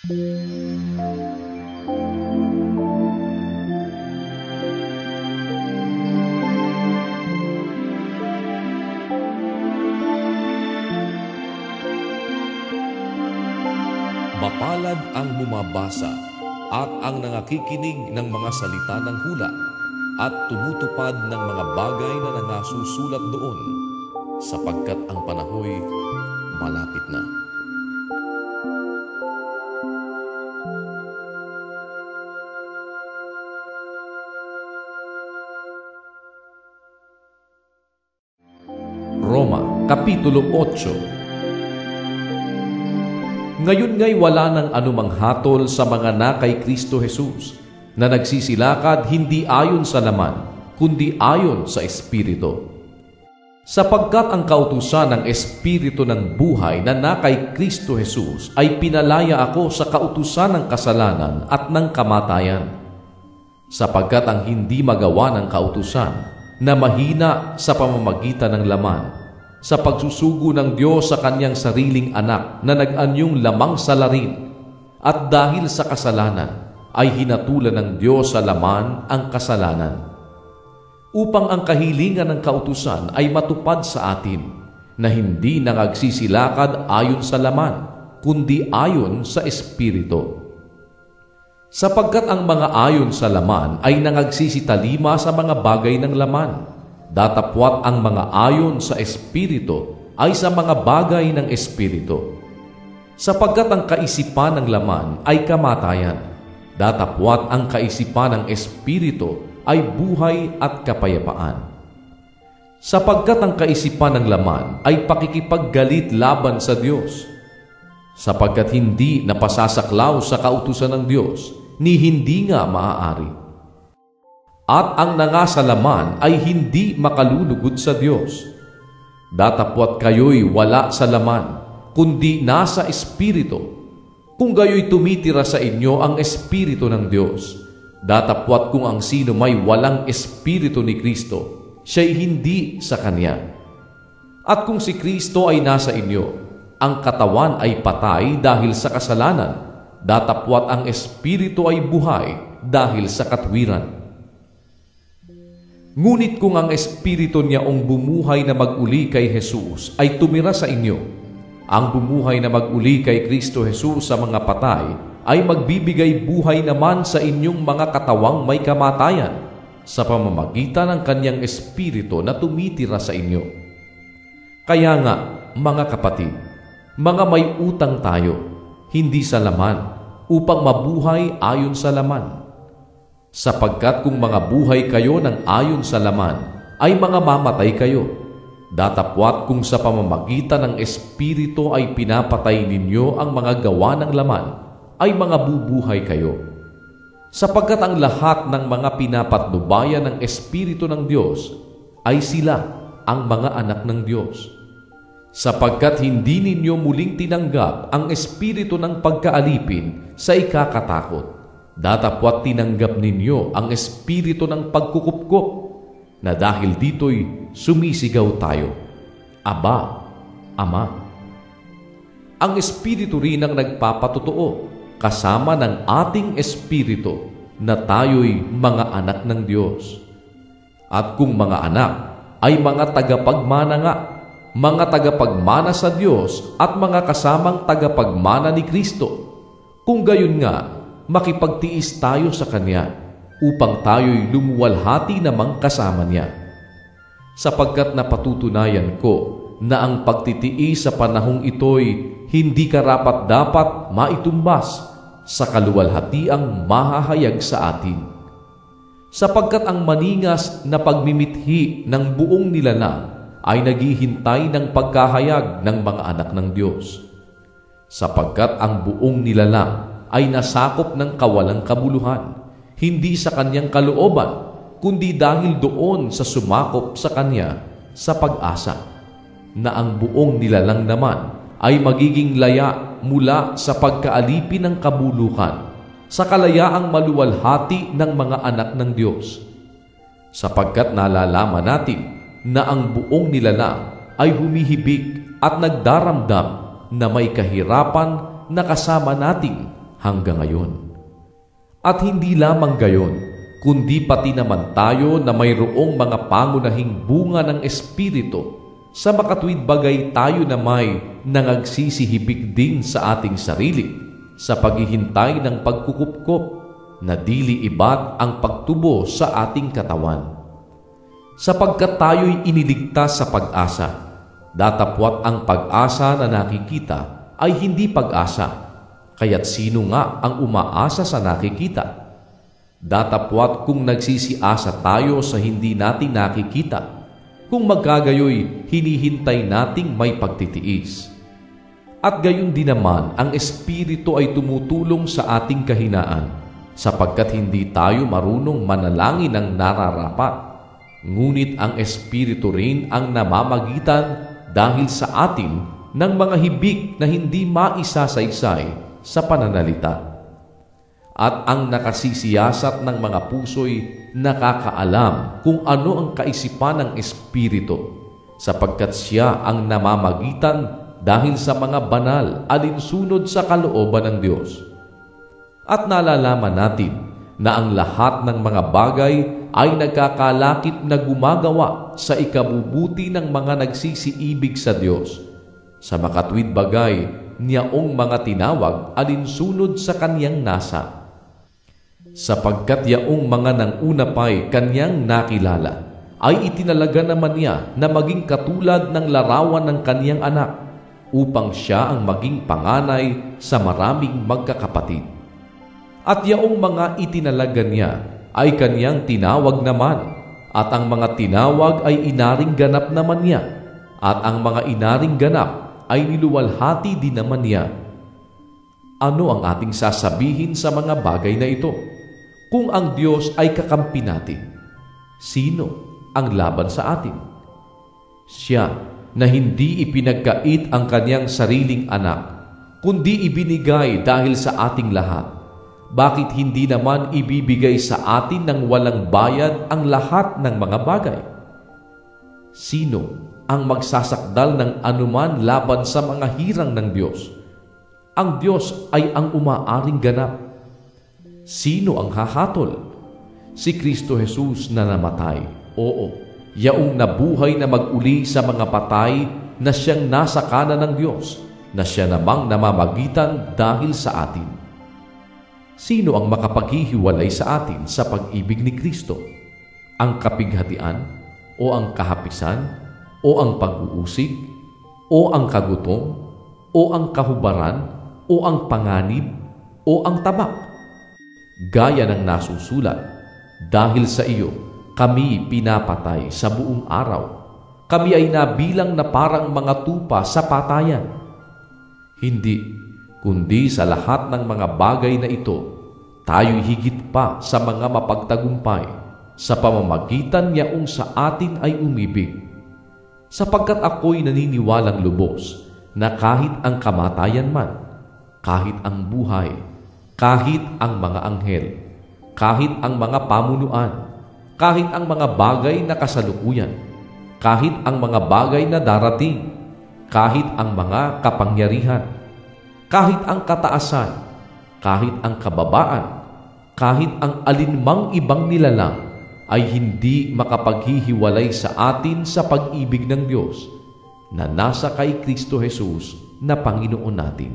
Mapalad ang bumabasa at ang nangakikinig ng mga salita ng hula at tumutupad ng mga bagay na nangasusulat doon, sapagkat ang panahoy malapit na. Roma, Kapitulo 8. Ngayon nga'y wala ng anumang hatol sa mga na kay Kristo Jesus, na nagsisilakad hindi ayon sa laman, kundi ayon sa Espiritu. Sapagkat ang kautusan ng Espiritu ng buhay na na kay Kristo Jesus ay pinalaya ako sa kautusan ng kasalanan at ng kamatayan. Sapagkat ang hindi magawa ng kautusan na mahina sa pamamagitan ng laman, sa pagsusugo ng Diyos sa kanyang sariling anak na nag-anyong lamang salarin, at dahil sa kasalanan ay hinatulan ng Diyos sa laman ang kasalanan, upang ang kahilingan ng kautusan ay matupad sa atin, na hindi nangagsisilakad ayon sa laman, kundi ayon sa Espiritu. Sapagkat ang mga ayon sa laman ay nangagsisitalima sa mga bagay ng laman, datapwat ang mga ayon sa Espiritu ay sa mga bagay ng Espiritu. Sapagkat ang kaisipan ng laman ay kamatayan, datapwat ang kaisipan ng Espiritu ay buhay at kapayapaan. Sapagkat ang kaisipan ng laman ay pakikipaggalit laban sa Diyos, sapagkat hindi napasasaklaw sa kautusan ng Diyos, ni hindi nga maaari. At ang nangasalaman ay hindi makalulugod sa Diyos. Datapwat kayo'y wala sa laman, kundi nasa Espiritu. Kung gayo'y tumitira sa inyo ang Espiritu ng Diyos, datapwat kung ang sino may walang Espiritu ni Kristo, siya'y hindi sa Kanya. At kung si Kristo ay nasa inyo, ang katawan ay patay dahil sa kasalanan, datapwat ang Espiritu ay buhay dahil sa katwiran. Ngunit kung ang Espiritu niyaong bumuhay na mag-uli kay Jesus ay tumira sa inyo, ang bumuhay na mag-uli kay Kristo Jesus sa mga patay ay magbibigay buhay naman sa inyong mga katawang may kamatayan sa pamamagitan ng kanyang Espiritu na tumitira sa inyo. Kaya nga, mga kapatid, mga may utang tayo, hindi sa laman, upang mabuhay ayon sa laman. Sapagkat kung mga buhay kayo ng ayon sa laman, ay mga mamatay kayo. Datapwat kung sa pamamagitan ng Espiritu ay pinapatay ninyo ang mga gawa ng laman, ay mga bubuhay kayo. Sapagkat ang lahat ng mga pinapatnubayan ng Espiritu ng Diyos ay sila ang mga anak ng Diyos. Sapagkat hindi ninyo muling tinanggap ang Espiritu ng pagkaalipin sa ikakatakot, datapwat tinanggap ninyo ang Espiritu ng pagkukupkup, na dahil dito'y sumisigaw tayo, Aba, Ama. Ang Espiritu rin ang nagpapatotoo, kasama ng ating Espiritu, na tayo'y mga anak ng Diyos. At kung mga anak, ay mga tagapagmana nga, mga tagapagmana sa Diyos at mga kasamang tagapagmana ni Kristo. Kung gayon nga, makipagtiis tayo sa Kanya upang tayo'y lumuwalhati namang kasama Niya. Sapagkat napatutunayan ko na ang pagtitiis sa panahong ito'y hindi karapat-dapat maitumbas sa kaluwalhatiang mahahayag sa atin. Sapagkat ang maningas na pagmimithi ng buong nilalang ay naghihintay ng pagkahayag ng mga anak ng Diyos. Sapagkat ang buong nilalang ay nasakop ng kawalang kabuluhan, hindi sa kanyang kalooban, kundi dahil doon sa sumakop sa kanya sa pag-asa, na ang buong nilalang naman ay magiging laya mula sa pagkaalipin ng kabuluhan, sa kalayaang maluwalhati ng mga anak ng Diyos. Sapagkat nalalaman natin na ang buong nilalang ay humihibik at nagdaramdam na may kahirapan na kasama nating hanggang ngayon. At hindi lamang gayon, kundi pati naman tayo na mayroong mga pangunahing bunga ng Espiritu, sa makatuwid bagay tayo na may nangagsisihibik din sa ating sarili, sa paghihintay ng pagkukupkop, na dili iba't ang pagtubo sa ating katawan. Sapagkat tayo'y iniligtas sa pag-asa, datapwat ang pag-asa na nakikita ay hindi pag-asa. Kaya't sino nga ang umaasa sa nakikita? Datapwat kung nagsisiasa tayo sa hindi natin nakikita, kung magkagayoy hinihintay nating may pagtitiis. At gayon din naman ang Espiritu ay tumutulong sa ating kahinaan, sapagkat hindi tayo marunong manalangin ng nararapat. Ngunit ang Espiritu rin ang namamagitan dahil sa atin ng mga hibik na hindi maisasaysay sa pananalita. At ang nakasisiyasat ng mga puso'y nakakaalam kung ano ang kaisipan ng Espiritu, sapagkat siya ang namamagitan dahil sa mga banal alinsunod sa kalooban ng Diyos. At nalalaman natin na ang lahat ng mga bagay ay nagkakalakip na gumagawa sa ikabubuti ng mga nagsisiibig sa Diyos, sa makatwid bagay niyaong mga tinawag alinsunod sa kaniyang nasa. Sapagkat yaong mga nanguna pa'y kaniyang nakilala, ay itinalaga naman niya na maging katulad ng larawan ng kaniyang anak, upang siya ang maging panganay sa maraming magkakapatid. At yaong mga itinalaga niya ay kaniyang tinawag naman, at ang mga tinawag ay inaring ganap naman niya, at ang mga inaring ganap ay niluwalhati din naman niya. Ano ang ating sasabihin sa mga bagay na ito? Kung ang Diyos ay kakampi natin, sino ang laban sa atin? Siya na hindi ipinagkait ang kaniyang sariling anak, kundi ibinigay dahil sa ating lahat, bakit hindi naman ibibigay sa atin ng walang bayad ang lahat ng mga bagay? Sino ang magsasakdal ng anuman laban sa mga hirang ng Diyos? Ang Diyos ay ang umaaring ganap. Sino ang hahatol? Si Kristo Jesus na namatay. Oo, yaong nabuhay na mag-uli sa mga patay, na siyang nasa kanan ng Diyos, na siya namang namamagitan dahil sa atin. Sino ang makapaghihiwalay sa atin sa pag-ibig ni Kristo? Ang kapighatian, o ang kahapisan, o ang pag-uusig, o ang kagutom, o ang kahubaran, o ang panganib, o ang tabak? Gaya ng nasusulat, dahil sa iyo, kami pinapatay sa buong araw. Kami ay nabilang na parang mga tupa sa patayan. Hindi, kundi sa lahat ng mga bagay na ito, tayo'y higit pa sa mga mapagtagumpay sa pamamagitan niyaong sa atin ay umibig. Sapagkat ako'y naniniwalang lubos na kahit ang kamatayan man, kahit ang buhay, kahit ang mga anghel, kahit ang mga pamunuan, kahit ang mga bagay na kasalukuyan, kahit ang mga bagay na darating, kahit ang mga kapangyarihan, kahit ang kataasan, kahit ang kababaan, kahit ang alinmang ibang nilalang, ay hindi makapaghihiwalay sa atin sa pag-ibig ng Diyos na nasa kay Kristo Jesus na Panginoon natin.